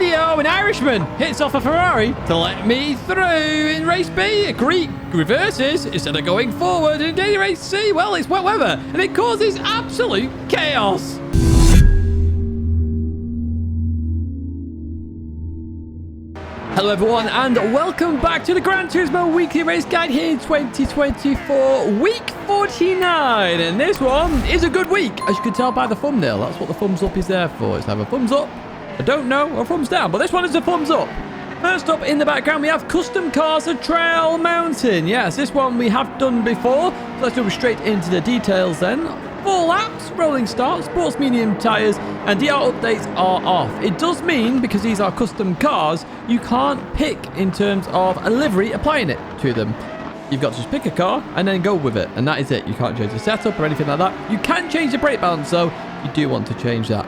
video, an Irishman hits off a Ferrari to let me through in race B. A Greek reverses instead of going forward. In daily race C, well, it's wet weather and it causes absolute chaos. Hello everyone and welcome back to the Gran Turismo weekly race guide here in 2024 week 49, and this one is a good week, as you can tell by the thumbnail. That's what the thumbs up is there for. It's either thumbs up, I don't know, or thumbs down, but this one is a thumbs up. First up in the background we have custom cars at Trail Mountain. Yes, this one we have done before, so let's jump straight into the details then. 4 laps, rolling start, sports medium tyres, and DR updates are off. It does mean, because these are custom cars, you can't pick in terms of a livery applying it to them. You've got to just pick a car and then go with it, and that is it. You can't change the setup or anything like that. You can change the brake balance, though. You do want to change that.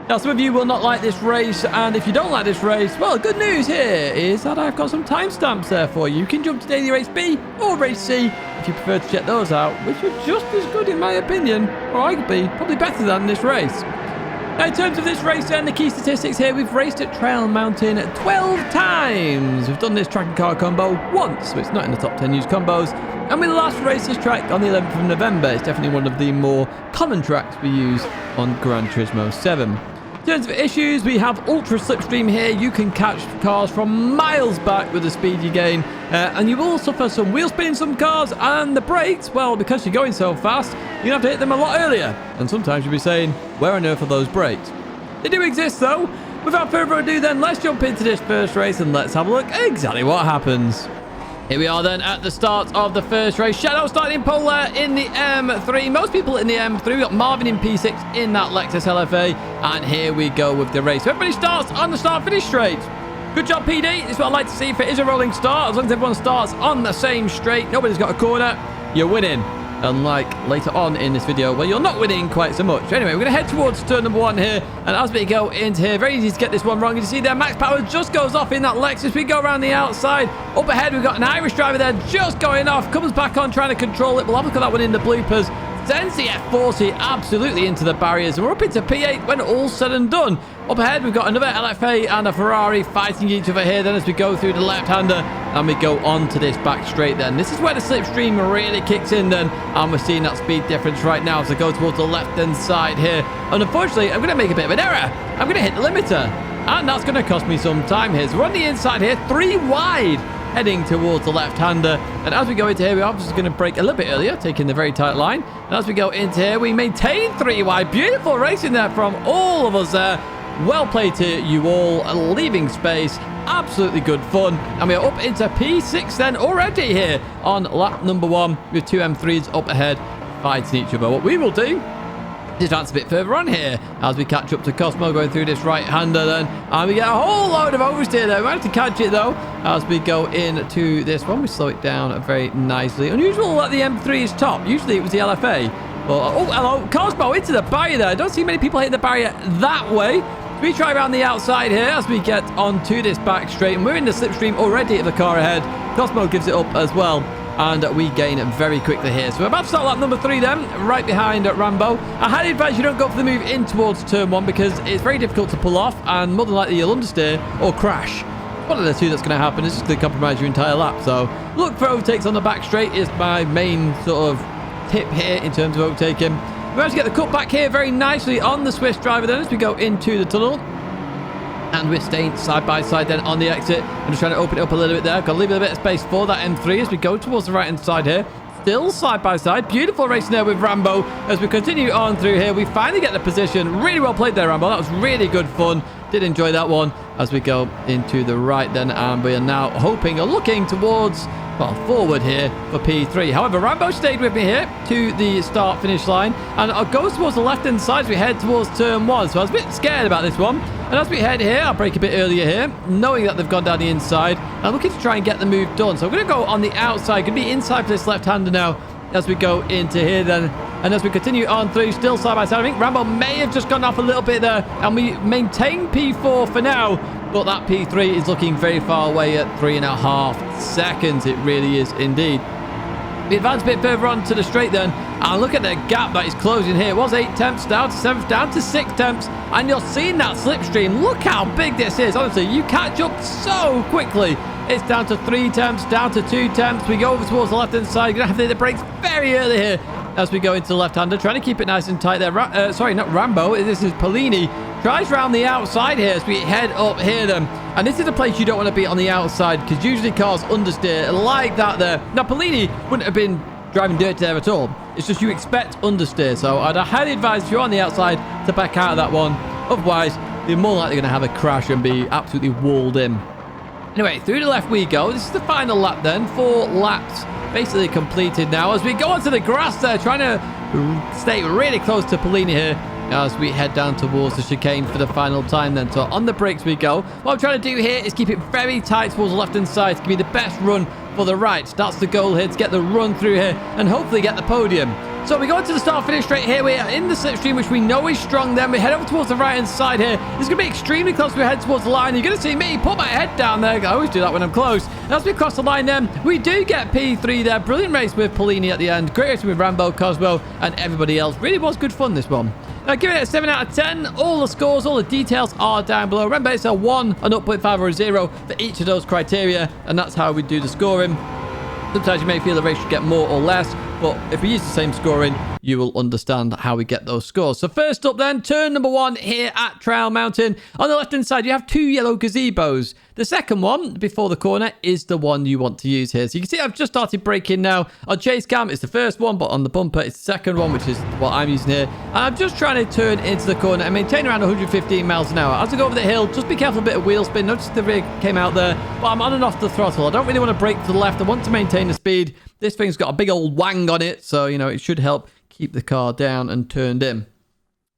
Now, some of you will not like this race, and if you don't like this race, well, good news here is that I've got some timestamps there for you. You can jump to daily race B or race C if you prefer to check those out, which are just as good in my opinion, or arguably probably better than this race. Now, in terms of this race and the key statistics here, we've raced at Trail Mountain 12 times. We've done this track and car combo once, so it's not in the top 10 used combos. And we last raced this track on the 11th of November. It's definitely one of the more common tracks we use on Gran Turismo 7. In terms of issues, we have ultra slipstream here. You can catch cars from miles back with the speed you gain, and you will suffer some wheel spin in some cars, and the brakes, well, because you're going so fast, you're gonna have to hit them a lot earlier, and sometimes you'll be saying, where on earth are those brakes? They do exist though. Without further ado then, let's jump into this first race and let's have a look at exactly what happens. Here we are then at the start of the first race. Shadow starting in pole there in the M3. Most people in the M3. We've got Marvin in P6 in that Lexus LFA. And here we go with the race. So everybody starts on the start-finish straight. Good job, PD. This is what I like to see if it is a rolling start. As long as everyone starts on the same straight, nobody's got a corner, you're winning. Unlike later on in this video where you're not winning quite so much. Anyway, we're going to head towards turn number 1 here. And as we go into here, very easy to get this one wrong. You can see there, max power just goes off in that Lexus. We go around the outside. Up ahead, we've got an Irish driver there just going off. Comes back on trying to control it. We'll have a look at that one in the bloopers. Sends the F40 absolutely into the barriers. And we're up into P8 when all's said and done. Up ahead, we've got another LFA and a Ferrari fighting each other here. Then as we go through the left-hander and we go on to this back straight then. This is where the slipstream really kicks in then. And we're seeing that speed difference right now as I go towards the left-hand side here. And unfortunately, I'm going to make a bit of an error. I'm going to hit the limiter. And that's going to cost me some time here. So we're on the inside here, 3 wide. Heading towards the left-hander, and as we go into here, we're obviously going to brake a little bit earlier, taking the very tight line. And as we go into here, we maintain 3 wide. Beautiful racing there from all of us there. Well played to you all, leaving space. Absolutely good fun. And we're up into P6 then already here on lap number 1 with 2 M3s up ahead fighting each other. What we will do is advance a bit further on here as we catch up to Cosmo going through this right-hander then. And we get a whole load of oversteer there. We have to catch it though as we go into this one. We slow it down very nicely. Unusual that the M3 is top. Usually it was the LFA. But, oh, hello. Cosmo into the barrier there. I don't see many people hitting the barrier that way. We try around the outside here as we get onto this back straight. And we're in the slipstream already of the car ahead. Cosmo gives it up as well. And we gain very quickly here. So we're about to start lap number 3 then, right behind Rambo. I highly advise you don't go for the move in towards turn 1 because it's very difficult to pull off and more than likely you'll understeer or crash. One of the two that's going to happen is just going to compromise your entire lap. So look for overtakes on the back straight is my main sort of tip here in terms of overtaking. We managed to get the cut back here very nicely on the Swiss driver then as we go into the tunnel. And we're staying side by side then on the exit. I'm just trying to open it up a little bit there. Got to leave a bit of space for that M3 as we go towards the right-hand side here. Still side by side. Beautiful racing there with Rambo. As we continue on through here, we finally get the position. Really well played there, Rambo. That was really good fun. Did enjoy that one as we go into the right then. And we are now hoping or looking towards, well, forward here for P3. However, Rambo stayed with me here to the start-finish line. And I'll go towards the left-hand side as we head towards turn 1. So I was a bit scared about this one. And as we head here, I'll brake a bit earlier here, knowing that they've gone down the inside. I'm looking to try and get the move done. So I'm going to go on the outside. Going to be inside for this left-hander now as we go into here then. And as we continue on through, still side by side, I think Rambo may have just gone off a little bit there. And we maintain P4 for now. But that P3 is looking very far away at 3.5 seconds. It really is indeed. We advance a bit further on to the straight then. And look at the gap that is closing here. It was 8 tenths down to 7th, down to 6 tenths. And you're seeing that slipstream. Look how big this is. Honestly, you catch up so quickly. It's down to 3 tenths, down to 2 tenths. We go over towards the left-hand side. You're going to have to hit the brakes very early here as we go into the left-hander. Trying to keep it nice and tight there. Sorry, not Rambo. This is Polini. Tries round the outside here as we head up here then. And this is a place you don't want to be on the outside because usually cars understeer like that there. Now, Polini wouldn't have been driving dirty there at all. It's just you expect understeer. So I'd highly advise if you're on the outside to back out of that one. Otherwise, you're more likely going to have a crash and be absolutely walled in. Anyway, through the left we go. This is the final lap then. 4 laps basically completed now as we go onto the grass there, trying to stay really close to Polini here as we head down towards the chicane for the final time then. So on the brakes we go. What I'm trying to do here is keep it very tight towards the left-hand side to give me the best run for the right. That's the goal here, to get the run through here and hopefully get the podium. So we go into the start-finish straight here. We are in the slipstream, which we know is strong then. We head over towards the right-hand side here. It's going to be extremely close as we head towards the line. You're going to see me put my head down there. I always do that when I'm close. And as we cross the line then, we do get P3 there. Brilliant race with Polini at the end. Great race with Rambo, Cosmo, and everybody else. Really was good fun, this one. Now, giving it a 7 out of 10. All the scores, all the details are down below. Remember, it's a 1, an 0.5, or a 0 for each of those criteria. And that's how we do the scoring. Sometimes you may feel the race should get more or less, but if we use the same scoring, you will understand how we get those scores. So first up then, turn number 1 here at Trail Mountain. On the left-hand side, you have 2 yellow gazebos. The second one, before the corner, is the one you want to use here. So you can see I've just started braking now. On chase cam, it's the first one, but on the bumper, it's the second one, which is what I'm using here. And I'm just trying to turn into the corner and maintain around 115 miles an hour. As I go over the hill, just be careful, a bit of wheel spin. Notice the rig came out there, but I'm on and off the throttle. I don't really want to brake to the left. I want to maintain the speed. This thing's got a big old wang on it, so, you know, it should help keep the car down and turned in.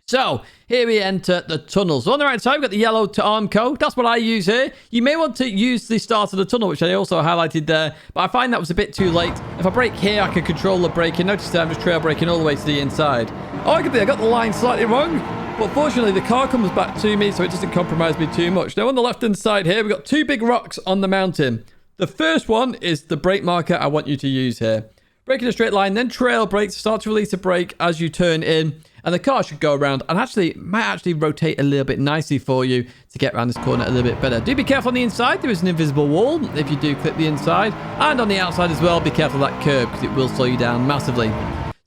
So, here we enter the tunnel. So, on the right side, we've got the yellow to Armco. That's what I use here. You may want to use the start of the tunnel, which I also highlighted there, but I find that was a bit too late. If I brake here, I can control the braking. Notice that I'm just trail braking all the way to the inside. Arguably, I got the line slightly wrong, but fortunately, the car comes back to me, so it doesn't compromise me too much. Now, on the left-hand side here, we've got 2 big rocks on the mountain. The first one is the brake marker I want you to use here. Brake in a straight line, then trail brakes. Start to release the brake as you turn in. And the car should go around and might actually rotate a little bit nicely for you to get around this corner a little bit better. Do be careful on the inside. There is an invisible wall if you do clip the inside. And on the outside as well, be careful of that curb because it will slow you down massively.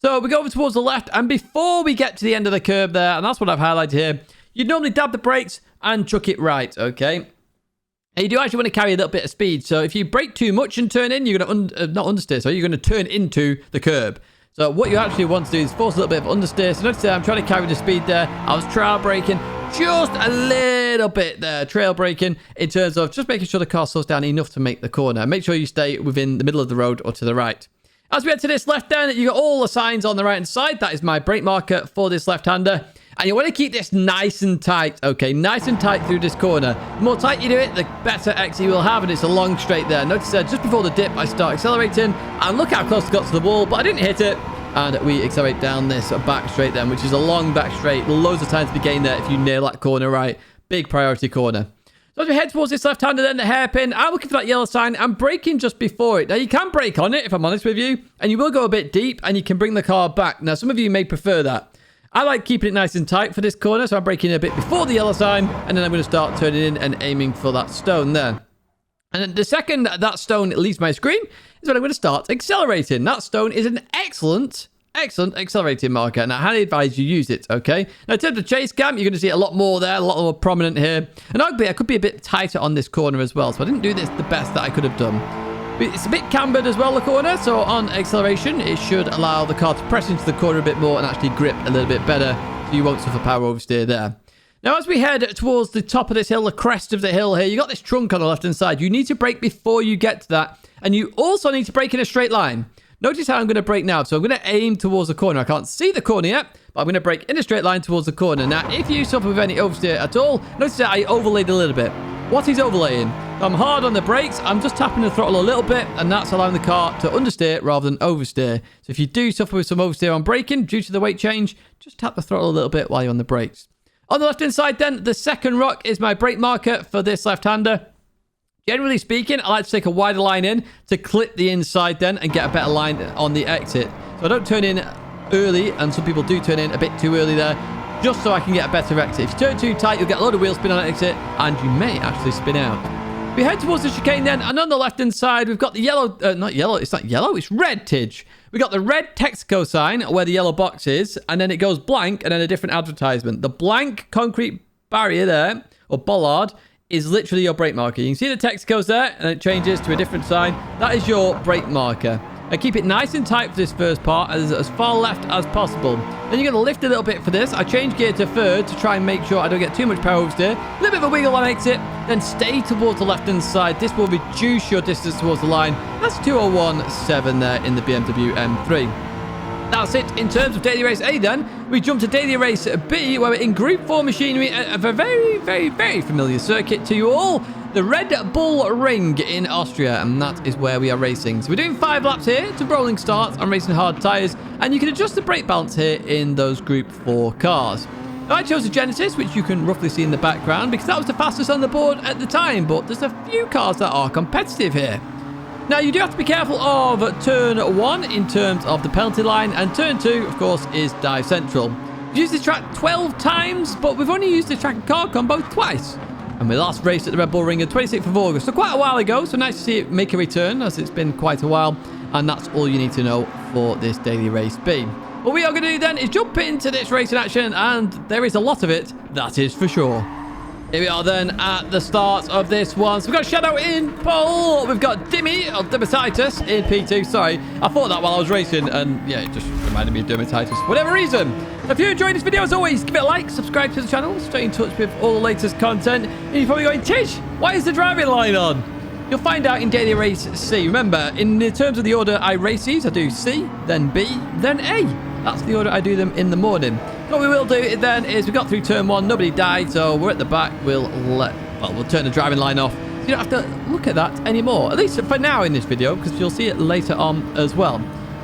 So we go over towards the left. And before we get to the end of the curb there, and that's what I've highlighted here, you'd normally dab the brakes and chuck it right, okay? And you do actually want to carry a little bit of speed. So if you brake too much and turn in, you're going to not understeer. So you're going to turn into the curb. So what you actually want to do is force a little bit of understeer. So notice that I'm trying to carry the speed there. I was trail braking just a little bit there. Trail braking in terms of just making sure the car slows down enough to make the corner. Make sure you stay within the middle of the road or to the right. As we head to this left down, you got all the signs on the right hand side. That is my brake marker for this left-hander. And you want to keep this nice and tight, okay? Nice and tight through this corner. The more tight you do it, the better exit you will have, and it's a long straight there. Notice that just before the dip, I start accelerating, and look how close I got to the wall, but I didn't hit it. And we accelerate down this back straight then, which is a long back straight. Loads of time to be gained there if you nail that corner right. Big priority corner. So as we head towards this left-hander then, the hairpin, I'm looking for that yellow sign. I'm braking just before it. Now, you can brake on it, if I'm honest with you, and you will go a bit deep, and you can bring the car back. Now, some of you may prefer that. I like keeping it nice and tight for this corner, so I'm braking a bit before the yellow sign, and then I'm going to start turning in and aiming for that stone there. And then the second that stone leaves my screen is when I'm going to start accelerating. That stone is an excellent accelerating marker, and I highly advise you use it, okay? Now, in terms of chase cam, you're going to see a lot more there, a lot more prominent here. And arguably, I could be a bit tighter on this corner as well, so I didn't do this the best that I could have done. It's a bit cambered as well, the corner, so on acceleration, it should allow the car to press into the corner a bit more and actually grip a little bit better, so you won't suffer power oversteer there. Now, as we head towards the top of this hill, the crest of the hill here, you got this trunk on the left-hand side. You need to brake before you get to that, and you also need to brake in a straight line. Notice how I'm going to brake now. So I'm going to aim towards the corner. I can't see the corner yet, but I'm going to brake in a straight line towards the corner. Now, if you suffer with any oversteer at all, notice that I overlaid a little bit. What is overlaying? I'm hard on the brakes. I'm just tapping the throttle a little bit, and that's allowing the car to understeer rather than oversteer. So if you do suffer with some oversteer on braking due to the weight change, just tap the throttle a little bit while you're on the brakes. On the left-hand side then, the second rock is my brake marker for this left-hander. Generally speaking, I like to take a wider line in to clip the inside then and get a better line on the exit. So I don't turn in early, and some people do turn in a bit too early there, just so I can get a better exit. If you turn too tight, you'll get a load of wheel spin on exit, and you may actually spin out. We head towards the chicane then, and on the left-hand side, we've got the yellow, not yellow, it's not yellow, it's red, Tidge. We got the red Texaco sign where the yellow box is, and then it goes blank, and then a different advertisement. The blank concrete barrier there, or bollard, is literally your brake marker. You can see the Texaco's there, and it changes to a different sign. That is your brake marker. And keep it nice and tight for this first part, as far left as possible. Then you're going to lift a little bit for this. I change gear to third to try and make sure I don't get too much power oversteer. A little bit of a wiggle on exit, then stay towards the left-hand side. This will reduce your distance towards the line. That's 2:01.7 there in the BMW M3. That's it in terms of Daily Race A then. We jump to Daily Race B, where we're in Group 4 machinery of a very, very, very familiar circuit to you all. The Redbull Ring in Austria, and that is where we are racing. So we're doing 5 laps here to rolling starts. I'm racing hard tyres, and you can adjust the brake balance here in those Group 4 cars. Now, I chose the Genesis, which you can roughly see in the background, because that was the fastest on the board at the time, but there's a few cars that are competitive here. Now, you do have to be careful of turn 1 in terms of the penalty line, and turn 2, of course, is dive central. We've used this track 12 times, but we've only used the track and car combo twice. And we last raced at the Red Bull Ring on 26th of August, so quite a while ago. So nice to see it make a return, as it's been quite a while. And that's all you need to know for this Daily Race B. What we are going to do then is jump into this racing action, and there is a lot of it, that is for sure. Here we are then at the start of this one. So we've got Shadow in pole. We've got Dimmy, or Dermatitis, in P2. Sorry, I thought that while I was racing, and yeah, it just reminded me of Dermatitis for whatever reason. If you enjoyed this video, as always, give it a like, subscribe to the channel, stay in touch with all the latest content. And you're probably going, Tish, why is the driving line on? You'll find out in Daily Race C. Remember, in the terms of the order I race these, I do C, then B, then A. That's the order I do them in the morning. What we will do then is we got through turn 1, nobody died, so we're at the back. We'll turn the driving line off. So you don't have to look at that anymore, at least for now in this video, because you'll see it later on as well.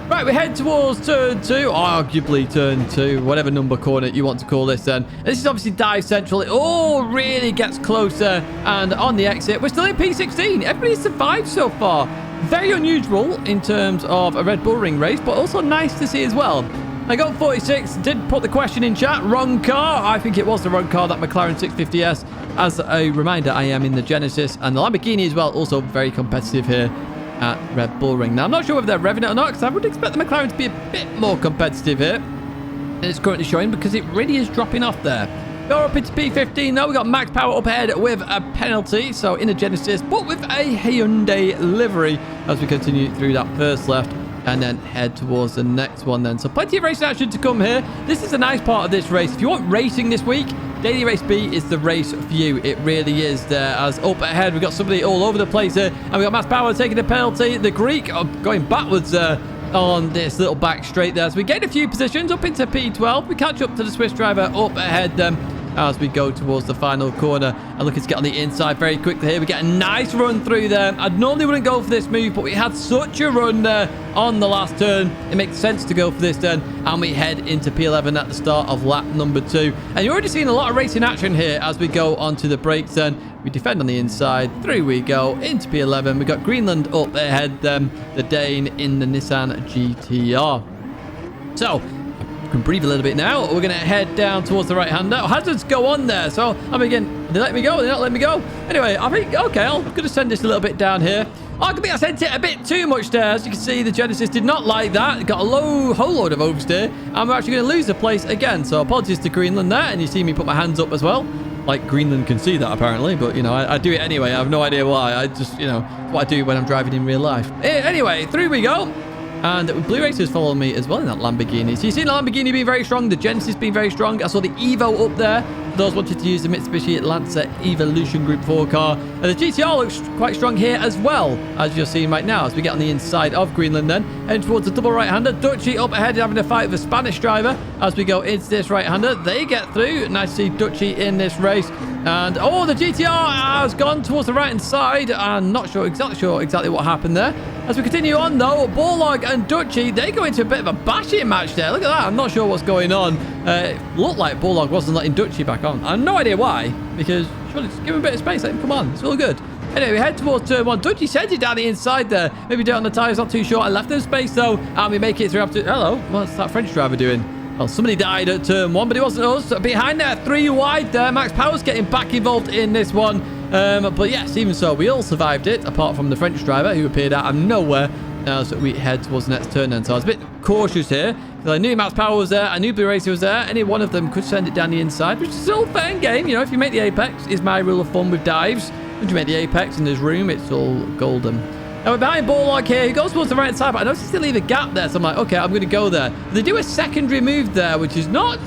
Right, we head towards turn 2, arguably turn 2, whatever number corner you want to call this then. This is obviously dive central. It all really gets closer, and on the exit, we're still in P16. Everybody survived so far. Very unusual in terms of a Red Bull Ring race, but also nice to see as well. I got 46, did put the question in chat, wrong car. I think it was the wrong car, that McLaren 650S. As a reminder, I am in the Genesis, and the Lamborghini as well, also very competitive here at Red Bull Ring. Now, I'm not sure whether they're revving it or not, because I would expect the McLaren to be a bit more competitive here. And it's currently showing because it really is dropping off there. We're up into P15 though. We've got max power up ahead with a penalty, so in a Genesis, but with a Hyundai livery as we continue through that first left. And then head towards the next one then. So plenty of racing action to come here. This is a nice part of this race. If you want racing this week, Daily Race B is the race for you. It really is there. As up ahead, we've got somebody all over the place here. And we've got Max Power taking a penalty. The Greek going backwards on this little back straight there. So we gain a few positions up into P12. We catch up to the Swiss driver up ahead as we go towards the final corner and looking to get on the inside very quickly here. We get a nice run through there. I normally wouldn't go for this move, but we had such a run there on the last turn. It makes sense to go for this then, and we head into P11 at the start of lap number 2. And you're already seeing a lot of racing action here as we go onto the brakes then. We defend on the inside. Through we go into P11. We've got Greenland up ahead, the Dane in the Nissan GTR. So we can breathe a little bit now. We're going to head down towards the right-hander. Hazards go on there. So I'm again, they let me go. They don't let me go. Anyway, I think, okay, I'm going to send this a little bit down here. I think I sent it a bit too much there. As you can see, the Genesis did not like that. It got a whole load of oversteer. And we're actually going to lose the place again. So apologies to Greenland there. And you see me put my hands up as well. Like Greenland can see that apparently. But, you know, I do it anyway. I have no idea why. I just, you know, what I do when I'm driving in real life. Anyway, through we go. And Blue Racers follow me as well in that Lamborghini. So you see the Lamborghini being very strong, the Genesis being very strong. I saw the Evo up there. For those wanting to use the Mitsubishi Lancer Evolution Group 4 car. And the GTR looks quite strong here as well, as you're seeing right now, as we get on the inside of Greenland then. Heading towards the double right-hander. Dutchy up ahead having a fight with a Spanish driver as we go into this right-hander. They get through. Nice to see Dutchy in this race. And, oh, the GTR has gone towards the right-hand side. I'm not sure exactly what happened there. As we continue on, though, Borlaug and Dutchy, they go into a bit of a bashing match there. Look at that. I'm not sure what's going on. It looked like Borlaug wasn't letting Dutchy back on. I have no idea why, because surely just give him a bit of space. Let him come on. It's all good. Anyway, we head towards turn 1. Dodgy sends it down the inside there. Maybe do it on the tyres, not too short. I left them space, though. And we make it through up to... Hello, what's that French driver doing? Well, somebody died at turn 1, but it wasn't us. Behind there, 3 wide there. Max Power's getting back involved in this one. But yes, even so, we all survived it, apart from the French driver, who appeared out of nowhere. So we head towards the next turn then. So I was a bit cautious here, because I knew Max Power was there. I knew Blue Racer was there. Any one of them could send it down the inside, which is still fair in game. You know, if you make the apex, is my rule of thumb with dives. Once you make the apex and there's room, it's all golden. Now we're behind Bullock here. He goes towards the right side, but I noticed they leave a gap there. So I'm like, okay, I'm going to go there. But they do a secondary move there, which is not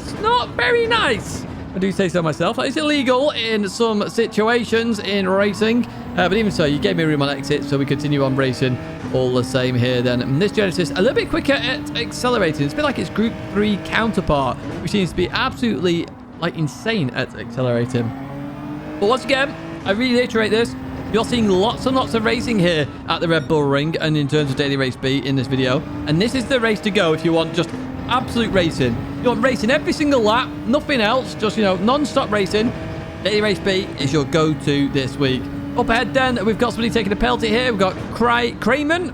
very nice. I do say so myself. It's illegal in some situations in racing. But even so, you gave me room on exit, so we continue on racing all the same here then. And this Genesis, a little bit quicker at accelerating. It's a bit like its Group 3 counterpart, which seems to be absolutely, like, insane at accelerating. But once again, I reiterate this. You're seeing lots and lots of racing here at the Red Bull Ring and in terms of Daily Race B in this video. And this is the race to go if you want just absolute racing. You want racing every single lap, nothing else, just, you know, non-stop racing. Daily Race B is your go-to this week. Up ahead then, we've got somebody taking a penalty here. We've got Crayman?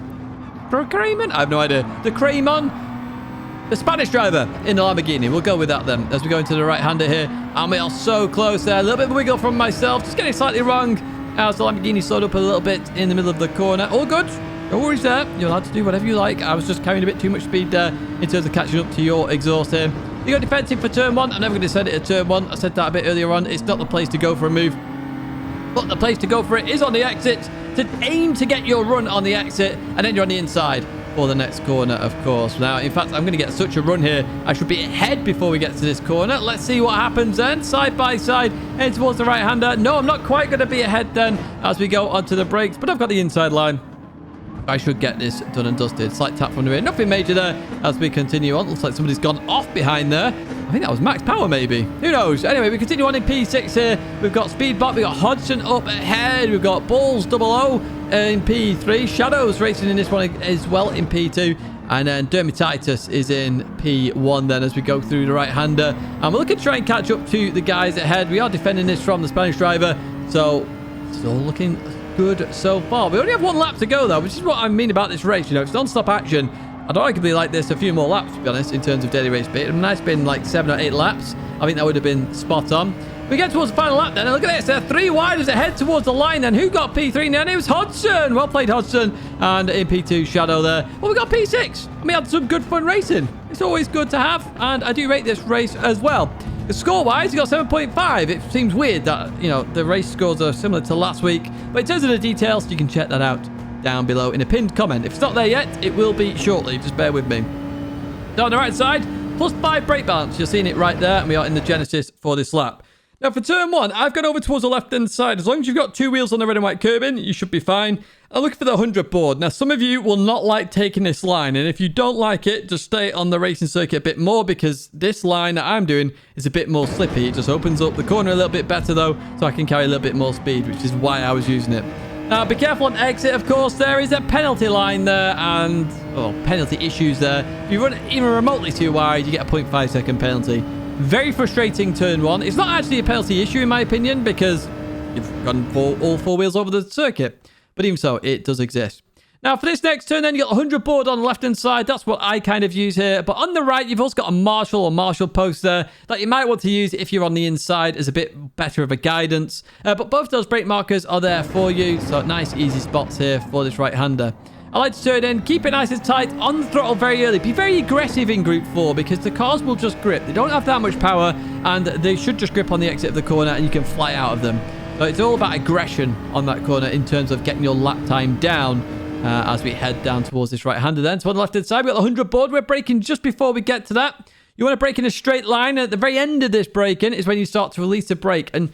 I have no idea. The Craymon, the Spanish driver in the Lamborghini. We'll go with that then as we go into the right-hander here. And we are so close there. A little bit of a wiggle from myself. Just getting it slightly wrong as the Lamborghini slowed up a little bit in the middle of the corner. All good. No worries there. You're allowed to do whatever you like. I was just carrying a bit too much speed there in terms of catching up to your exhaust here. You got defensive for turn 1. I'm never going to send it at turn 1. I said that a bit earlier on. It's not the place to go for a move. But the place to go for it is on the exit. To aim to get your run on the exit. And then you're on the inside for the next corner, of course. Now, in fact, I'm going to get such a run here. I should be ahead before we get to this corner. Let's see what happens then. Side by side, head towards the right-hander. No, I'm not quite going to be ahead then as we go onto the brakes. But I've got the inside line. I should get this done and dusted. Slight tap from the rear. Nothing major there as we continue on. Looks like somebody's gone off behind there. I think that was Max Power, maybe. Who knows? Anyway, we continue on in P6 here. We've got Speedbot. We've got Hodgson up ahead. We've got Bulls 00 in P3. Shadows racing in this one as well in P2. And then Dermatitis is in P1 then as we go through the right-hander. And we're looking to try and catch up to the guys ahead. We are defending this from the Spanish driver. So, it's all looking good so far. We only have 1 lap to go though, which is what I mean about this race. You know, it's non-stop action. I'd arguably like this a few more laps, to be honest, in terms of Daily Race B. It would have nice been like 7 or 8 laps. I think that would have been spot on. We get towards the final lap then, and look at this. They're 3 wide as they head towards the line then. Who got P3 now? It was Hodgson. Well played, Hodgson. And in P2, Shadow there. Well, we got P6. And we had some good fun racing. It's always good to have, and I do rate this race as well. Score-wise, you got 7.5. It seems weird that, you know, the race scores are similar to last week. But in terms of the details, you can check that out down below in a pinned comment. If it's not there yet, it will be shortly. Just bear with me. So on the right side, +5 brake balance. You're seeing it right there, and we are in the Genesis for this lap. Now, for turn 1, I've gone over towards the left-hand side. As long as you've got 2 wheels on the red and white curbing, you should be fine. I'm looking for the 100 board. Now, some of you will not like taking this line, and if you don't like it, just stay on the racing circuit a bit more, because this line that I'm doing is a bit more slippy. It just opens up the corner a little bit better, though, so I can carry a little bit more speed, which is why I was using it. Now, be careful on exit, of course. There is a penalty line there, and, penalty issues there. If you run even remotely too wide, you get a 0.5 second penalty. Very frustrating turn 1. It's not actually a penalty issue, in my opinion, because you've gone all 4 wheels over the circuit. But even so, it does exist. Now, for this next turn, then, you got 100 board on the left-hand side. That's what I kind of use here. But on the right, you've also got a Marshall or Marshall post there that you might want to use if you're on the inside as a bit better of a guidance. But both those brake markers are there for you. So nice, easy spots here for this right-hander. I like to turn in, keep it nice and tight, on the throttle very early. Be very aggressive in Group 4 because the cars will just grip. They don't have that much power, and they should just grip on the exit of the corner, and you can fly out of them. So it's all about aggression on that corner in terms of getting your lap time down as we head down towards this right-hander then. So on the left-hand side, we've got the 100 board. We're braking just before we get to that. You want to brake in a straight line. At the very end of this braking is when you start to release the brake. And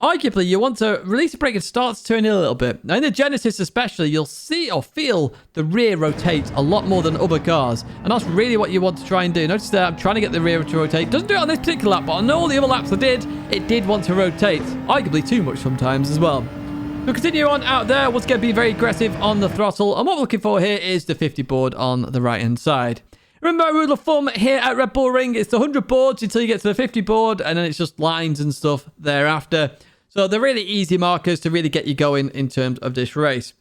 arguably, you want to release the brake and start to turn in a little bit. Now, in the Genesis especially, you'll see or feel the rear rotate a lot more than other cars. And that's really what you want to try and do. Notice that I'm trying to get the rear to rotate. Doesn't do it on this particular lap, but on all the other laps I did, it did want to rotate. Arguably too much sometimes as well. We'll continue on out there. What's going to be very aggressive on the throttle. And what we're looking for here is the 50 board on the right-hand side. Remember, our rule of thumb here at Red Bull Ring, it's the 100 boards until you get to the 50 board, and then it's just lines and stuff thereafter. So they're really easy markers to really get you going in terms of this race,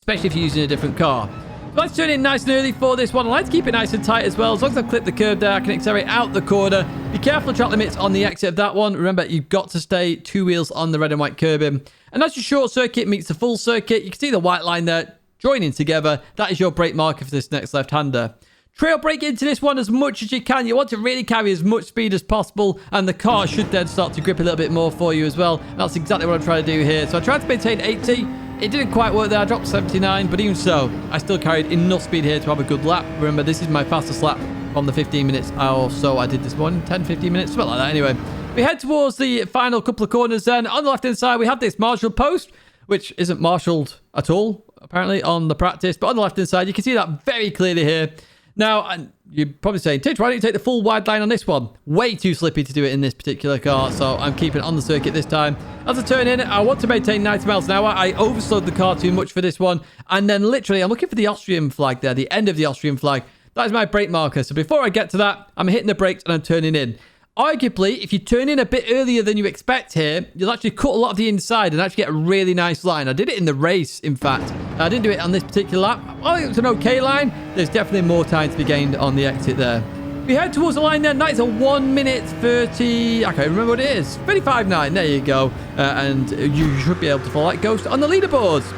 especially if you're using a different car. So let's turn in nice and early for this one. I like to keep it nice and tight as well. As long as I clip the curb there, I can accelerate out the corner. Be careful of track limits on the exit of that one. Remember, you've got to stay 2 wheels on the red and white curbing. And as your short circuit meets the full circuit, you can see the white line there joining together. That is your brake marker for this next left-hander. Trail brake into this one as much as you can. You want to really carry as much speed as possible, and the car should then start to grip a little bit more for you as well. That's exactly what I'm trying to do here. So I tried to maintain 80. It didn't quite work there. I dropped 79, but even so, I still carried enough speed here to have a good lap. Remember, this is my fastest lap from the 15 minutes or so I did this morning. 10, 15 minutes, something like that. Anyway, we head towards the final couple of corners then. On the left-hand side, we have this marshal post, which isn't marshaled at all, apparently, on the practice. But on the left-hand side, you can see that very clearly here. Now, and you're probably saying, Tidge, why don't you take the full wide line on this one? Way too slippy to do it in this particular car, so I'm keeping it on the circuit this time. As I turn in, I want to maintain 90 miles an hour. I overslowed the car too much for this one. And then literally, I'm looking for the Austrian flag there, the end of the Austrian flag. That is my brake marker. So before I get to that, I'm hitting the brakes and I'm turning in. Arguably, if you turn in a bit earlier than you expect here, you'll actually cut a lot of the inside and actually get a really nice line. I did it in the race, in fact. I didn't do it on this particular lap. I think it was an okay line. There's definitely more time to be gained on the exit there. We head towards the line there. That's a 1 minute 30... I can't remember what it is. 35.9. There you go. And you should be able to follow that ghost on the leaderboards.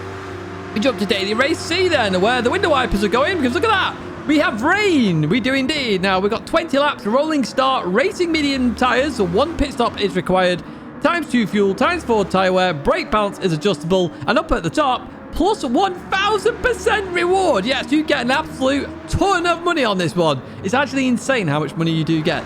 We jump to daily race C then, where the window wipers are going, because look at that. We have rain. We do indeed. Now, we've got 20 laps, rolling start, racing medium tyres. So 1 pit stop is required. Times 2 fuel, times 4 tyre wear. Brake balance is adjustable. And up at the top, plus 1,000% reward. Yes, you get an absolute ton of money on this one. It's actually insane how much money you do get.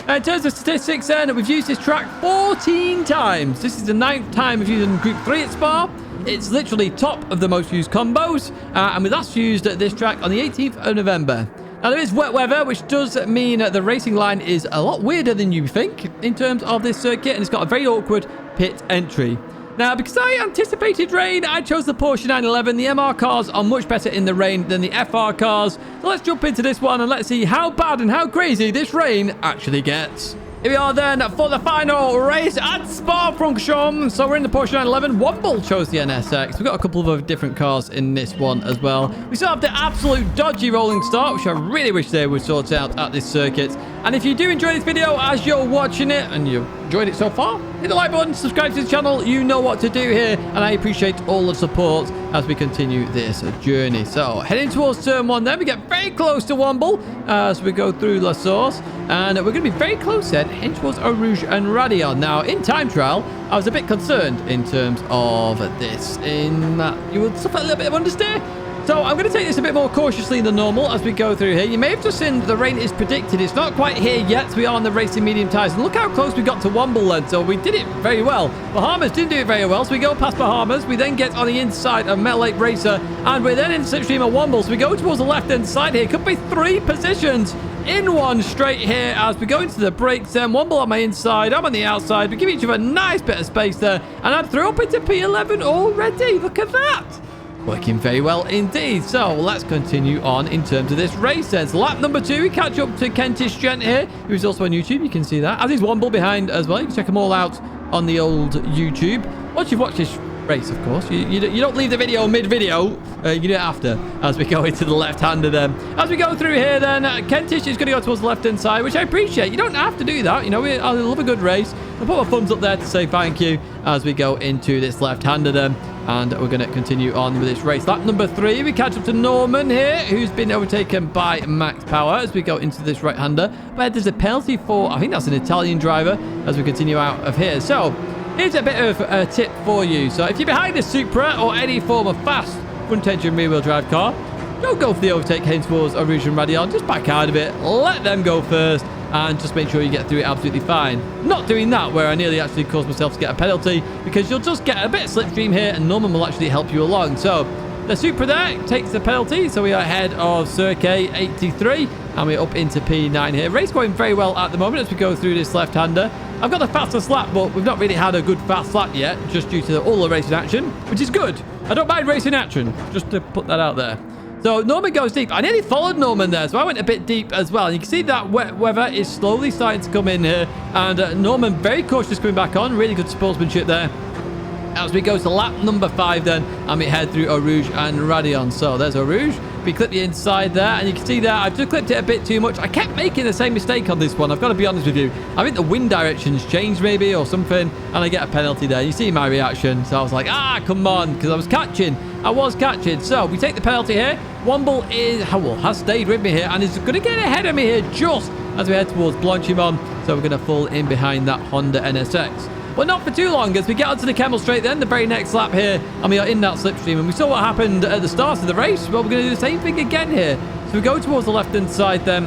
In terms of statistics then, we've used this track 14 times. This is the 9th time we've used it in Group 3 at Spa. It's literally top of the most used combos, and we last used this track on the 18th of November. Now, there is wet weather, which does mean the racing line is a lot weirder than you think in terms of this circuit, and it's got a very awkward pit entry. Now, because I anticipated rain, I chose the Porsche 911. The MR cars are much better in the rain than the FR cars. So let's jump into this one and let's see how bad and how crazy this rain actually gets. Here we are then for the final race at Spa-Francorchamps. So we're in the Porsche 911. Womble chose the NSX. We've got a couple of other different cars in this one as well. We still have the absolute dodgy rolling start, which I really wish they would sort out at this circuit. And if you do enjoy this video as you're watching it, and you've enjoyed it so far, hit the like button, subscribe to the channel. You know what to do here. And I appreciate all the support as we continue this journey. So heading towards turn 1 then. We get very close to Womble as we go through La Source. And we're going to be very close then, heading towards Eau Rouge and Radion. Now, in time trial, I was a bit concerned in terms of this, in that you would suffer a little bit of understeer. So I'm going to take this a bit more cautiously than normal as we go through here. You may have just seen the rain is predicted. It's not quite here yet. So we are on the racing medium tyres. And look how close we got to Womble then. So we did it very well. Bahamas didn't do it very well. So we go past Bahamas. We then get on the inside of Metal Lake Racer. And we're then in the slipstream of Womble. So we go towards the left-hand side here. Could be 3 positions in one straight here as we go into the brakes. Then Womble on my inside. I'm on the outside. We give each other a nice bit of space there. And I'm through up into P11 already. Look at that. Working very well indeed. So let's continue on in terms of this race then. So lap number 2, we catch up to Kentish Gent here, who's also on YouTube. You can see that. As is Womble behind as well. You can check them all out on the old YouTube. Once you've watched this race, of course, you don't leave the video mid-video. You do it after as we go into the left-hander then. As we go through here then, Kentish is going to go towards the left-hand side, which I appreciate. You don't have to do that. You know, I love a good race. I'll put my thumbs up there to say thank you as we go into this left-hander then. And we're going to continue on with this race. Lap number 3, we catch up to Norman here, who's been overtaken by Max Power as we go into this right-hander. But there's a penalty for, I think that's an Italian driver, as we continue out of here. So here's a bit of a tip for you. So if you're behind a Supra or any form of fast front-engine rear-wheel drive car, don't go for the overtake heading towards Eau Rouge and Radion. Just back out of it. Let them go first. And just make sure you get through it absolutely fine. Not doing that where I nearly actually caused myself to get a penalty, because you'll just get a bit of slipstream here and Norman will actually help you along. So the Supra there takes the penalty. So we are ahead of Cirque 83 and we're up into P9 here. Race going very well at the moment as we go through this left-hander. I've got the fastest lap, but we've not really had a good fast lap yet, just due to all the racing action, which is good. I don't mind racing action, just to put that out there. So Norman goes deep. I nearly followed Norman there, so I went a bit deep as well. And you can see that wet weather is slowly starting to come in here. And Norman very cautious coming back on. Really good sportsmanship there. As we go to lap number 5 then, and we head through Eau Rouge and Radion. So there's Eau Rouge. We clip the inside there, and you can see there, I've just clipped it a bit too much. I kept making the same mistake on this one. I've got to be honest with you. I think the wind directions changed maybe or something, and I get a penalty there. You see my reaction. So I was like, come on, because I was catching. So we take the penalty here. Womble has stayed with me here, and is going to get ahead of me here just as we head towards Blanchimont. So we're going to fall in behind that Honda NSX. But not for too long as we get onto the Kemmel Straight then, the very next lap here, and we are in that slipstream. And we saw what happened at the start of the race. Well, we're going to do the same thing again here. So we go towards the left-hand side then.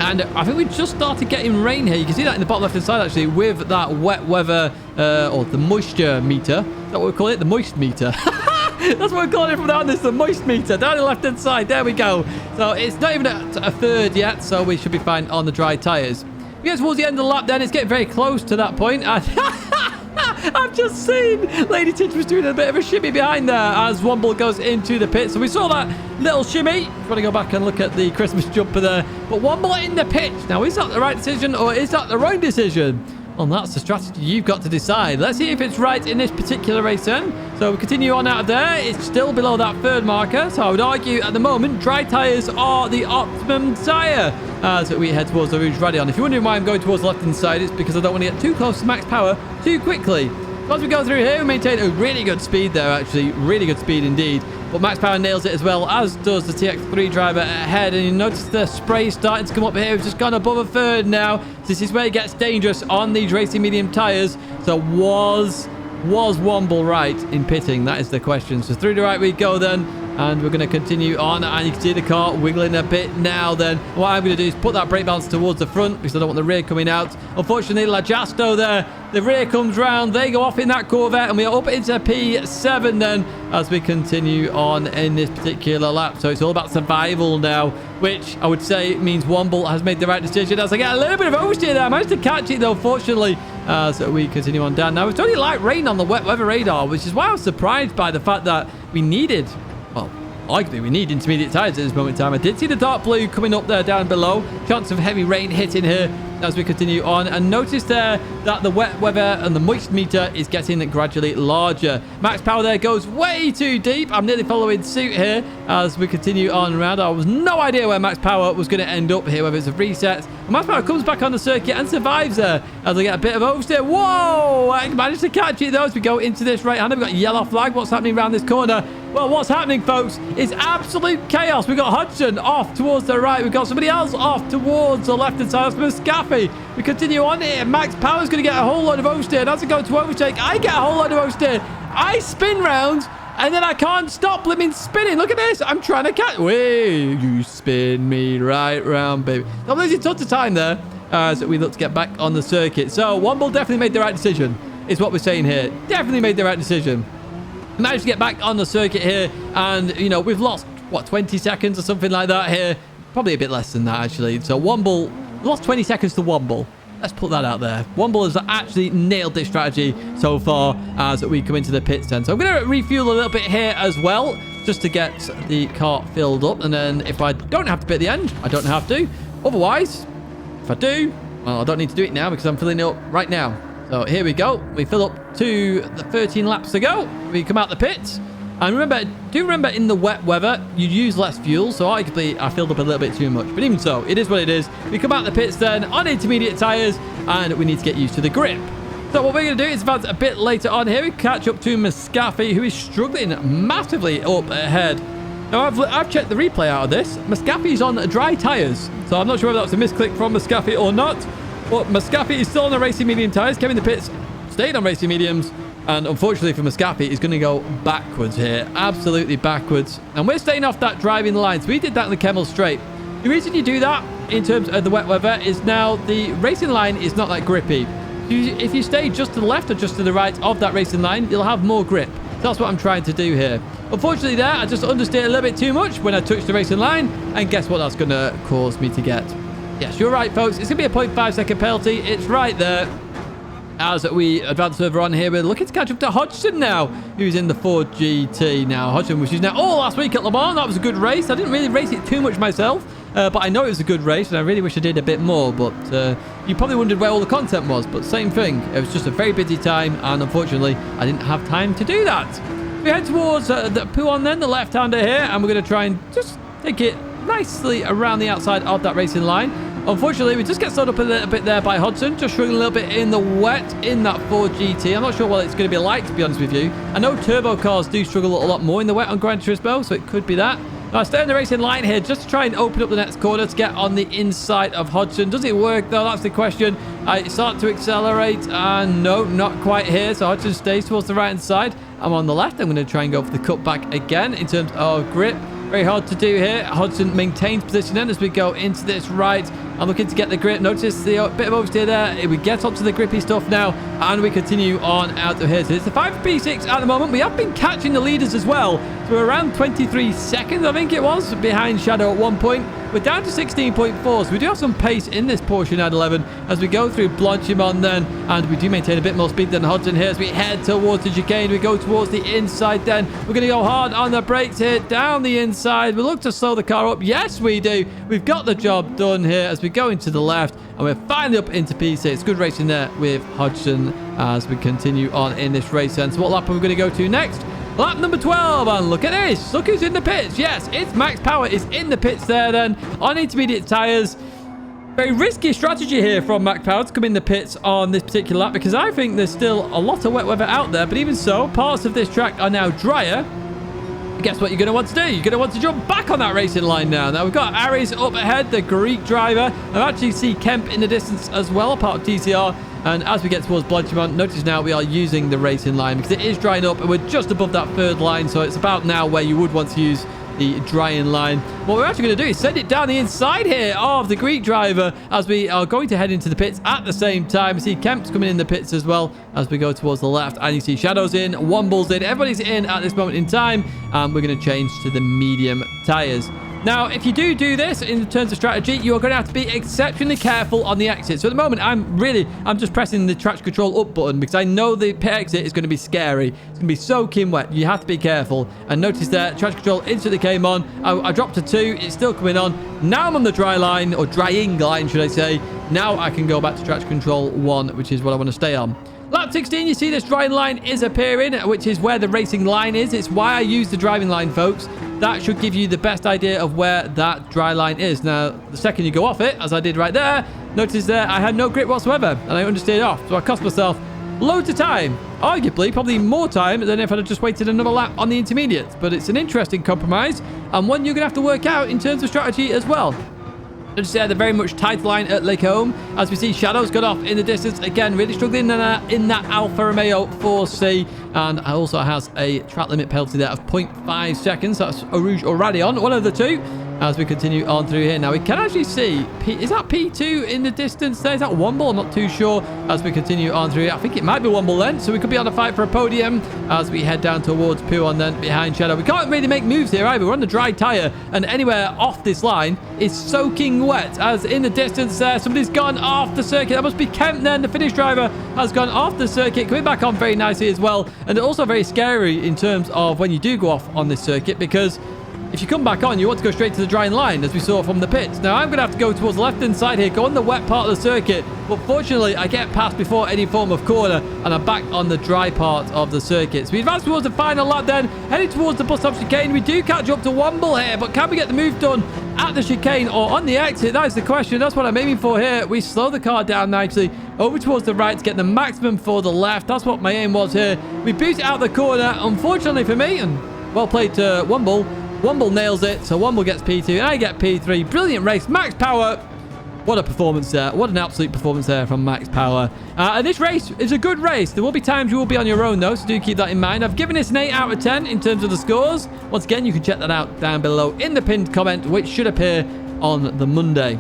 And I think we just started getting rain here. You can see that in the bottom left-hand side, actually, with that wet weather, or the moisture meter. Is that what we call it? The moist meter. That's what we're calling it from now on. This is the moist meter. Down the left-hand side. There we go. So it's not even at a third yet, so we should be fine on the dry tyres. We get towards the end of the lap then. It's getting very close to that point. I've just seen Lady Tidge was doing a bit of a shimmy behind there as Womble goes into the pit. So we saw that little shimmy. If you want to go back and look at the Christmas jumper there. But Womble in the pit. Now, is that the right decision or is that the wrong decision? Well, that's the strategy you've got to decide. Let's see if it's right in this particular race then. So we continue on out of there. It's still below that third marker. So I would argue at the moment, dry tyres are the optimum tyre as we head towards the Rouge Radion. If you're wondering why I'm going towards the left-hand side, it's because I don't want to get too close to max power too quickly. As we go through here, we maintain a really good speed there, actually. Really good speed indeed. But max power nails it as well, as does the TX3 driver ahead. And you notice the spray starting to come up here. We've just gone above a third now. This is where it gets dangerous on these racing medium tyres. So was Womble right in pitting? That is the question. So through the right we go then. And we're going to continue on. And you can see the car wiggling a bit now then. What I'm going to do is put that brake balance towards the front because I don't want the rear coming out. Unfortunately, Lajasto there. The rear comes round. They go off in that Corvette. And we are up into P7 then as we continue on in this particular lap. So it's all about survival now, which I would say means Womble has made the right decision. As I get a little bit of oversteer there. I managed to catch it though, fortunately. So we continue on down. Now, it's only light rain on the wet weather radar, which is why I was surprised by the fact that we needed... Well, arguably we need intermediate tyres at this moment in time. I did see the dark blue coming up there down below. Chance of heavy rain hitting here as we continue on. And notice there that the wet weather and the moist meter is getting gradually larger. Max power there goes way too deep. I'm nearly following suit here as we continue on around. I was no idea where max power was going to end up here, whether it's a reset. And max power comes back on the circuit and survives there as I get a bit of oversteer. Whoa! I managed to catch it though as we go into this right hand. We've got yellow flag. What's happening around this corner? Well, what's happening, folks, is absolute chaos. We've got Hudson off towards the right. We've got somebody else off towards the left-hand side. That's Muscaffi. We continue on here. Max Power's going to get a whole load of oversteer. And as I go to overtake, I get a whole load of oversteer. I spin round, and then I can't stop blimmin' spinning. Look at this. I'm trying to catch... Wait, you spin me right round, baby. I'm losing tons of time there as we look to get back on the circuit. So, Womble definitely made the right decision, is what we're saying here. Definitely made the right decision. Managed to get back on the circuit here, and you know we've lost what 20 seconds or something like that here, probably a bit less than that actually. So Womble lost 20 seconds to Womble. Let's put that out there. Womble has actually nailed this strategy so far as we come into the pits then. So I'm going to refuel a little bit here as well, just to get the car filled up, and then if I don't have to pit at the end, I don't have to. Otherwise, if I do, well, I don't need to do it now because I'm filling it up right now. So here we go. We fill up to the 13 laps to go. We come out the pits. And remember in the wet weather, you use less fuel. So arguably, I filled up a little bit too much. But even so, it is what it is. We come out the pits then on intermediate tyres. And we need to get used to the grip. So what we're going to do is advance a bit later on here. We catch up to Muscaffi, who is struggling massively up ahead. Now, I've checked the replay out of this. Muscaffi's on dry tyres. So I'm not sure whether that's a misclick from Muscaffi or not. But Muscaffi is still on the racing medium tyres. Kevin the pits stayed on racing mediums. And unfortunately for Muscaffi, he's going to go backwards here. Absolutely backwards. And we're staying off that driving line. So we did that in the Kemmel Straight. The reason you do that in terms of the wet weather is now the racing line is not that grippy. If you stay just to the left or just to the right of that racing line, you'll have more grip. So that's what I'm trying to do here. Unfortunately there, I just understeered a little bit too much when I touched the racing line. And guess what that's going to cause me to get? Yes, you're right, folks. It's going to be a 0.5 second penalty. It's right there. As we advance further on here, we're looking to catch up to Hodgson now, who's in the Ford GT. Now, Hodgson, which is now last week at Le Mans. That was a good race. I didn't really race it too much myself, but I know it was a good race, and I really wish I did a bit more. But you probably wondered where all the content was, but same thing. It was just a very busy time, and unfortunately, I didn't have time to do that. We head towards the Pouon then, the left-hander here, and we're going to try and just take it nicely around the outside of that racing line. Unfortunately, we just get slowed up a little bit there by Hodgson, just struggling a little bit in the wet in that Ford GT. I'm not sure what it's going to be like, to be honest with you. I know turbo cars do struggle a lot more in the wet on Gran Turismo, so it could be that. Now, I stay on the racing line here just to try and open up the next corner to get on the inside of Hodgson. Does it work, though? That's the question. I start to accelerate, and no, not quite here. So Hodgson stays towards the right-hand side. I'm on the left. I'm going to try and go for the cutback again in terms of grip. Very hard to do here. Hodgson maintains position then as we go into this right. I'm looking to get the grip. Notice the bit of oversteer there. We get up to the grippy stuff now, and we continue on out of here. So it's the 5P6 at the moment. We have been catching the leaders as well. So we're around 23 seconds, I think it was, behind Shadow at one point. We're down to 16.4, so we do have some pace in this portion at 11 as we go through Blanchimont then, and we do maintain a bit more speed than Hodgson here as we head towards the chicane. We go towards the inside then. We're going to go hard on the brakes here, down the inside. We look to slow the car up. Yes, we do. We've got the job done here as we go into the left, and we're finally up into P6. Good racing there with Hodgson as we continue on in this race then. So what lap are we going to go to next? Lap number 12, and look at this. Look who's in the pits. Yes, it's Max Power is in the pits there then on intermediate tyres. Very risky strategy here from Max Power to come in the pits on this particular lap because I think there's still a lot of wet weather out there. But even so, parts of this track are now drier. Guess what you're going to want to do? You're going to want to jump back on that racing line now. Now, we've got Aries up ahead, the Greek driver. I actually see Kemp in the distance as well, part of TCR. And as we get towards Blanchimont, notice now we are using the racing line because it is drying up and we're just above that third line. So it's about now where you would want to use the drying line. What we're actually going to do is send it down the inside here of the Greek driver as we are going to head into the pits at the same time. We see Kemp's coming in the pits as well as we go towards the left. And you see Shadow's in, Womble's in. Everybody's in at this moment in time. And we're going to change to the medium tyres. Now, if you do this in terms of strategy, you are going to have to be exceptionally careful on the exit. So at the moment, I'm just pressing the traction control up button because I know the pit exit is going to be scary. It's going to be soaking wet. You have to be careful. And notice there, traction control instantly came on. I dropped to 2. It's still coming on. Now I'm on the dry line, or drying line, should I say. Now I can go back to traction control 1, which is what I want to stay on. Lap 16, you see this drying line is appearing, which is where the racing line is. It's why I use the driving line, folks. That should give you the best idea of where that dry line is. Now, the second you go off it, as I did right there, notice there I had no grip whatsoever, and I understeered off. So I cost myself loads of time. Arguably, probably more time than if I'd have just waited another lap on the intermediate. But it's an interesting compromise, and one you're going to have to work out in terms of strategy as well. Notice there, the very much tight line at Lake Home. As we see, Shadow's got off in the distance. Again, really struggling in that Alfa Romeo 4C. And also has a track limit penalty there of 0.5 seconds. That's Rouge or Radion, one of the two. As we continue on through here. Now, we can actually see, is that P2 in the distance there? Is that Womble? I'm not too sure. As we continue on through here. I think it might be Womble then. So we could be on a fight for a podium as we head down towards Pouon then behind Shadow. We can't really make moves here either. We're on the dry tyre. And anywhere off this line is soaking wet. As in the distance there, somebody's gone off the circuit. That must be Kemp then. The Finnish driver has gone off the circuit. Coming back on very nicely as well. And also very scary in terms of when you do go off on this circuit because if you come back on, you want to go straight to the drying line, as we saw from the pits. Now, I'm going to have to go towards the left-hand side here, go on the wet part of the circuit. But fortunately, I get past before any form of corner, and I'm back on the dry part of the circuit. So we advance towards the final lap then, heading towards the bus stop chicane. We do catch up to Womble here, but can we get the move done at the chicane or on the exit? That is the question. That's what I'm aiming for here. We slow the car down nicely over towards the right to get the maximum for the left. That's what my aim was here. We boost it out the corner. Unfortunately for me, and well played to Womble, Womble nails it, so Womble gets P2 and I get P3. Brilliant race. Max Power. What a performance there. What an absolute performance there from Max Power. And this race is a good race. There will be times you will be on your own, though, so do keep that in mind. I've given this an 8 out of 10 in terms of the scores. Once again, you can check that out down below in the pinned comment, which should appear on the Monday.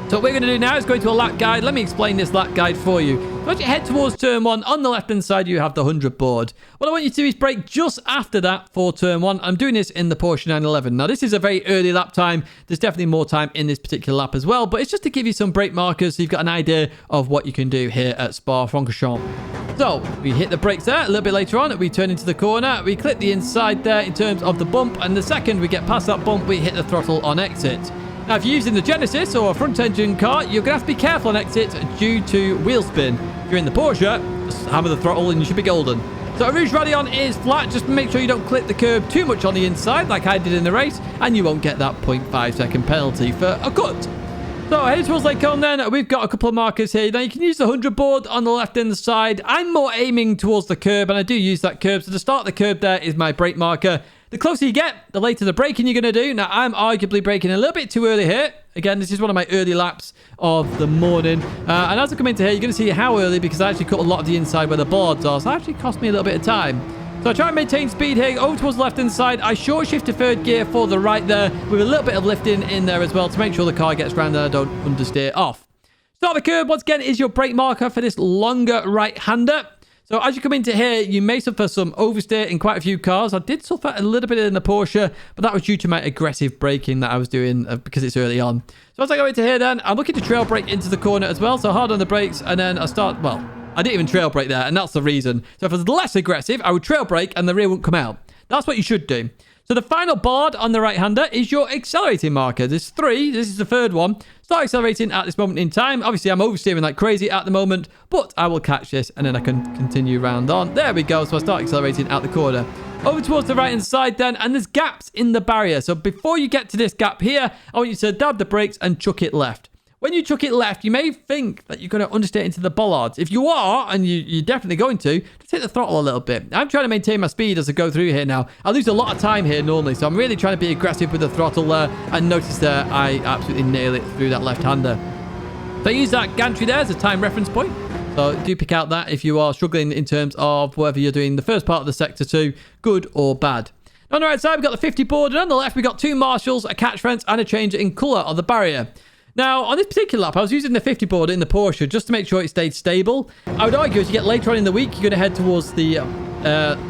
So what we're going to do now is go to a lap guide. Let me explain this lap guide for you. So as you head towards turn 1, on the left-hand side, you have the 100 board. What I want you to do is brake just after that for turn 1. I'm doing this in the Porsche 911. Now, this is a very early lap time. There's definitely more time in this particular lap as well, but it's just to give you some brake markers so you've got an idea of what you can do here at Spa-Francorchamps. So, we hit the brakes there. A little bit later on, we turn into the corner. We clip the inside there in terms of the bump, and the second we get past that bump, we hit the throttle on exit. Now, if you're using the Genesis or a front-engine car, you're going to have to be careful on exit due to wheel spin. If you're in the Porsche, just hammer the throttle and you should be golden. So, Rouge Radeon is flat. Just make sure you don't clip the curb too much on the inside like I did in the race, and you won't get that 0.5 second penalty for a cut. So, heading towards Lake Combe then, we've got a couple of markers here. Now, you can use the 100 board on the left-hand side. I'm more aiming towards the curb, and I do use that curb. So, the start of the curb there is my brake marker. The closer you get, the later the braking you're going to do. Now, I'm arguably braking a little bit too early here. Again, this is one of my early laps of the morning. And as I come into here, you're going to see how early, because I actually cut a lot of the inside where the boards are. So, it actually cost me a little bit of time. So I try and maintain speed here, over towards the left-hand side. I short shift to third gear for the right there, with a little bit of lifting in there as well to make sure the car gets round and I don't understeer off. Start the curb, once again, is your brake marker for this longer right-hander. So as you come into here, you may suffer some oversteer in quite a few cars. I did suffer a little bit in the Porsche, but that was due to my aggressive braking that I was doing because it's early on. So as I go into here then, I'm looking to trail brake into the corner as well. So hard on the brakes, and then I start, well, I didn't even trail brake there, and that's the reason. So if I was less aggressive, I would trail brake and the rear wouldn't come out. That's what you should do. So the final board on the right-hander is your accelerating marker. There's 3. This is the third one. Start accelerating at this moment in time. Obviously, I'm oversteering like crazy at the moment, but I will catch this and then I can continue round on. There we go. So I start accelerating out the corner. Over towards the right-hand side then, and there's gaps in the barrier. So before you get to this gap here, I want you to dab the brakes and chuck it left. When you chuck it left, you may think that you're going to understeer into the bollards. If you are, and you're definitely going to, just hit the throttle a little bit. I'm trying to maintain my speed as I go through here now. I lose a lot of time here normally, so I'm really trying to be aggressive with the throttle there. And notice there, I absolutely nail it through that left-hander. So I use that gantry there as a time reference point. So do pick out that if you are struggling in terms of whether you're doing the first part of the sector 2, good or bad. On the right side, we've got the 50 board, and on the left, we've got 2 marshals, a catch fence, and a change in colour of the barrier. Now, on this particular lap, I was using the 50 board in the Porsche just to make sure it stayed stable. I would argue as you get later on in the week, you're going to head towards the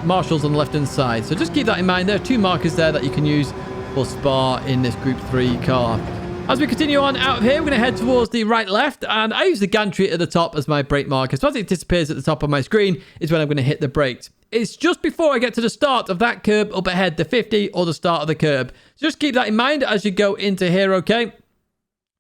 marshals on the left-hand side. So just keep that in mind. There are 2 markers there that you can use for Spa in this Group 3 car. As we continue on out of here, we're going to head towards the right-left, and I use the gantry at the top as my brake marker. So as it disappears at the top of my screen is when I'm going to hit the brakes. It's just before I get to the start of that curb up ahead, the 50 or the start of the curb. So just keep that in mind as you go into here, okay?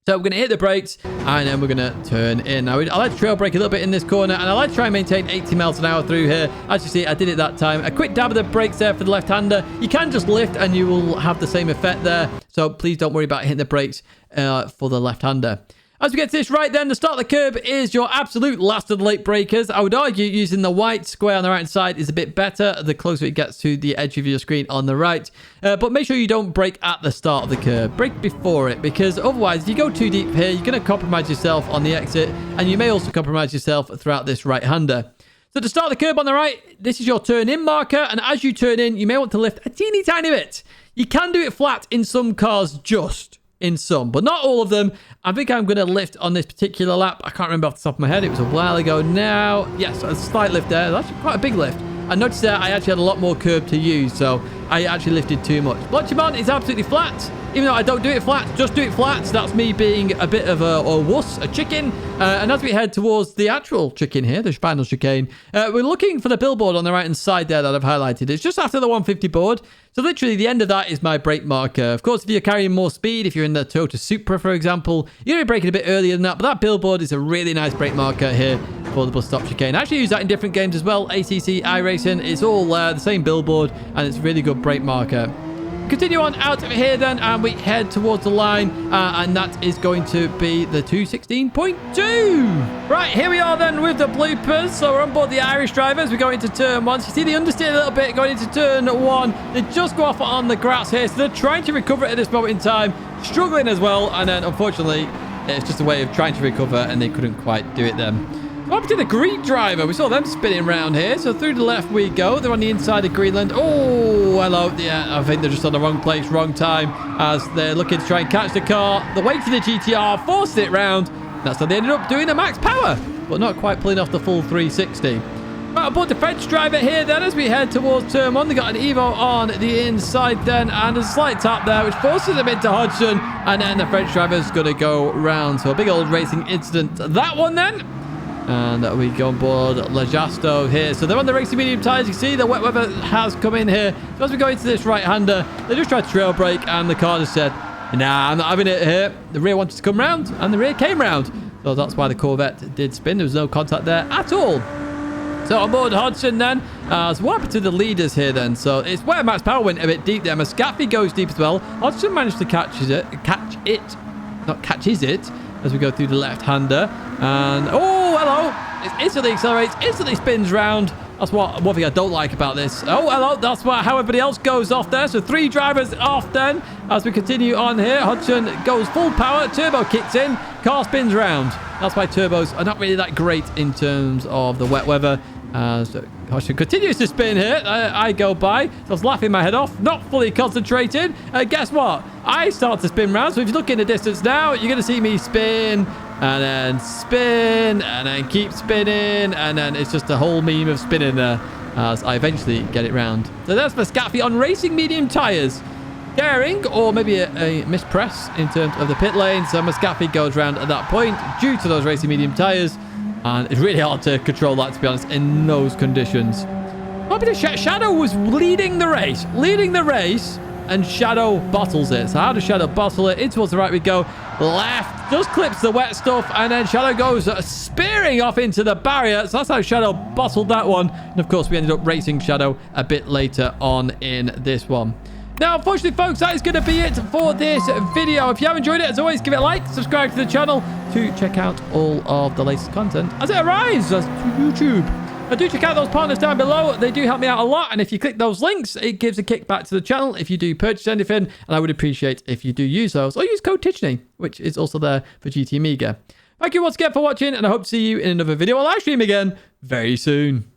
So we're going to hit the brakes, and then we're going to turn in. Now, I like to trail brake a little bit in this corner, and I like to try and maintain 80 miles an hour through here. As you see, I did it that time. A quick dab of the brakes there for the left-hander. You can just lift, and you will have the same effect there. So please don't worry about hitting the brakes for the left-hander. As we get to this right then, the start of the curb is your absolute last of the late breakers. I would argue using the white square on the right side is a bit better the closer it gets to the edge of your screen on the right. But make sure you don't brake at the start of the curb. Brake before it, because otherwise if you go too deep here, you're going to compromise yourself on the exit, and you may also compromise yourself throughout this right-hander. So to start the curb on the right, this is your turn-in marker, and as you turn in, you may want to lift a teeny tiny bit. You can do it flat in some cars, just in some, but not all of them. I think I'm going to lift on this particular lap. I can't remember off the top of my head. It was a while ago now. Yes, a slight lift there. That's actually quite a big lift. I noticed that I actually had a lot more curb to use, so I actually lifted too much. Blanchimont is absolutely flat. Even though I don't do it flat, just do it flat. That's me being a bit of a wuss, a chicken. And as we head towards the actual chicken here, the final chicane, we're looking for the billboard on the right-hand side there that I've highlighted. It's just after the 150 board. So literally the end of that is my brake marker. Of course, if you're carrying more speed, if you're in the Toyota Supra, for example, you're going to be braking a bit earlier than that. But that billboard is a really nice brake marker here for the bus stop chicane. I actually use that in different games as well. ACC, iRacing, it's all the same billboard, and it's a really good brake marker. Continue on out of here then, and we head towards the line, and that is going to be the 216.2. Right, here we are then with the bloopers. So we're on board the Irish drivers. We go into turn 1. So you see the understeer a little bit going into turn 1. They just go off on the grass here, so they're trying to recover it at this moment in time, struggling as well, and then unfortunately it's just a way of trying to recover, and they couldn't quite do it then. What happened to the Greek driver? We saw them spinning around here. So through the left we go. They're on the inside of Greenland. Oh, hello. Yeah, I think they're just on the wrong place, wrong time, as they're looking to try and catch the car. The wait for the GTR, forced it round. That's how they ended up doing the max power. but not quite pulling off the full 360. Right, aboard the French driver here then as we head towards turn 1. They got an Evo on the inside then, and a slight tap there, which forces them into Hodgson, and then the French driver's going to go round. So a big old racing incident. That one then. And we go on board Lejasto here. So they're on the racing medium tyres. You see the wet weather has come in here. So as we go into this right-hander, they just tried to trail brake, and the car just said, nah, I'm not having it here. The rear wanted to come round, and the rear came round. So that's why the Corvette did spin. There was no contact there at all. So on board Hodgson then. So what happened to the leaders here then? So it's where Max Power went a bit deep there. Muscaffi goes deep as well. Hodgson managed to catches it as we go through the left-hander. And, oh, hello. It instantly accelerates, instantly spins round. That's one thing I don't like about this. Oh, hello. That's how everybody else goes off there. So 3 drivers off then as we continue on here. Hodgson goes full power. Turbo kicks in. Car spins round. That's why turbos are not really that great in terms of the wet weather. So Hodgson continues to spin here. I go by. So I was laughing my head off. Not fully concentrated. Guess what? I start to spin round. So if you look in the distance now, you're going to see me spin. And then spin. And then keep spinning. And then it's just a whole meme of spinning there. As I eventually get it round. So that's Muscaffi on racing medium tyres. Daring, or maybe a mispress in terms of the pit lane. So Muscaffi goes round at that point due to those racing medium tyres. And it's really hard to control that, to be honest, in those conditions. Shadow was leading the race, and Shadow bottles it. So how does Shadow bottle it? In towards the right we go. Left, just clips the wet stuff, and then Shadow goes spearing off into the barrier. So that's how Shadow bottled that one. And of course, we ended up racing Shadow a bit later on in this one. Now, unfortunately, folks, that is going to be it for this video. If you have enjoyed it, as always, give it a like, subscribe to the channel to check out all of the latest content as it arrives to YouTube. Do check out those partners down below. They do help me out a lot. And if you click those links, it gives a kickback to the channel if you do purchase anything. And I would appreciate if you do use those. Or use code Tidgney, which is also there for GT Amiga. Thank you once again for watching, and I hope to see you in another video or live stream again very soon.